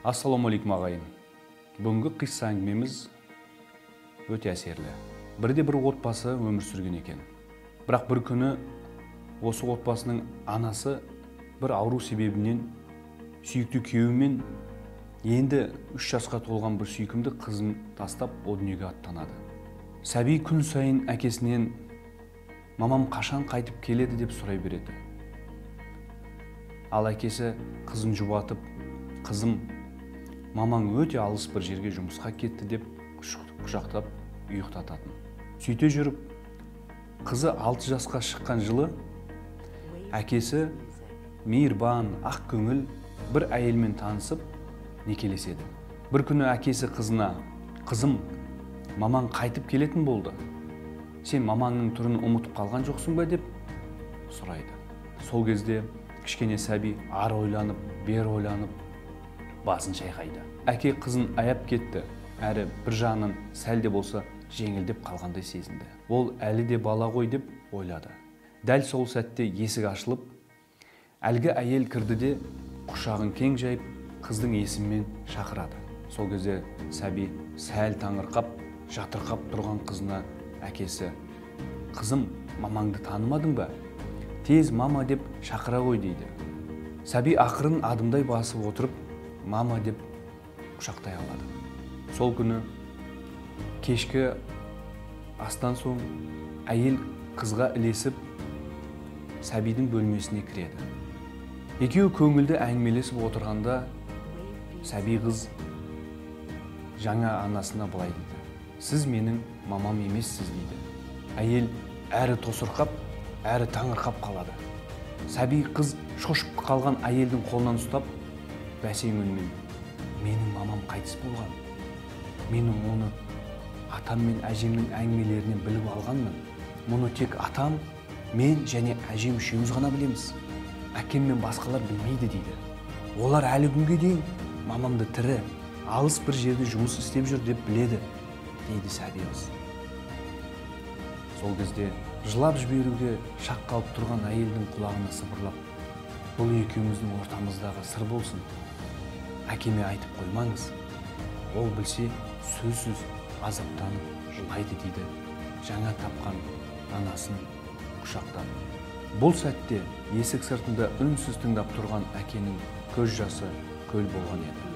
Ассалаумағалейкум ағайын. Бүгінгі қисса әңгімеміз өте әсерлі. Бірде бір отбасы өмір сүрген екен. Бірақ бір күні осы отбасының анасы бір ауру себебінен сүйікті күйеуімен енді 3 жасқа толған бір сүйкімді қызын тастап о дүниеге аттанады. Сәби күн сайын әкесінен мамам қашан қайтып келеді деп сұрай береді. Ал әкесі қызын жұбатып, қызым, мамаң өте алыс бір жерге жұмысқа кетті деп құшақтап ұйықтататын. Сөйте жүріп, қызы 6 жасқа шыққан жылы әкесі мейірбан, ақ көңіл бір әйелмен танысып некелеседі. Бір күні әкесі қызына, қызым, мамаң қайтып келетін болды. Сен мамаңның түрін ұмытып қалған жоқсың ба деп сұрайды. Сол кезде кішкене сәби ары ойланып, бері ойланып, басын шайқайды. Әке қызын аяп кетті, әрі бір жағынан сәл де болса жеңілдеп қалғандай сезінді. Ол әлі де бала ғой деп ойлады. Дәл сол сәтте есік ашылып, әлгі әйел кірді де құшағын кең жайып, қыздың есімімен шақырады. Сол кезде сәби сәл таңырқап, жатырқап тұрған қызына әкесі, қызым, мамаңды танымадың ба? Тез мама деп шақыра ғой дейді. Сәби ақырын адымдай басып отырып, мама деп құшақтай алады. Сол күні кешкі астан соң әйел қызға ілесіп сәбидің бөлмесіне кіреді. Екеуі көңілді әңгімелесіп отырғанда сәби қыз жаңа анасына былай дейді. Сіз менің мамам емессіз дейді. Әйел әрі тосырқап, әрі таңырқап қалады. Сәби қыз шошып қалған әйелдің қолынан ұстап, бәсең үнмен, менің мамам қайтыс болған. Менің оны атам мен әжемнің әңгімелерінен біліп алғанмын. Мұны тек атам, мен және әжем үшеуміз ғана білеміз. Әкем мен басқалар білмейді дейді. Олар әлі күнге дейін мамамды тірі, алыс бір жерде жұмыс істеп жүр деп біледі, дейді сәби қыз. Сол кезде жылап жіберуге шақ қалып тұрған әйелдің құлағына сыбырлап, бұл екеуміздің ортамыздағы сыр болсын. Әкеме айтып қоймаңыз. Ол білсе, сөзсіз азаптанып жылайды дейді, жаңа тапқан анасын құшақтап. Бұл сәтте есік сыртында үнсіз тыңдап тұрған әкенің көз жасы көл болған еді.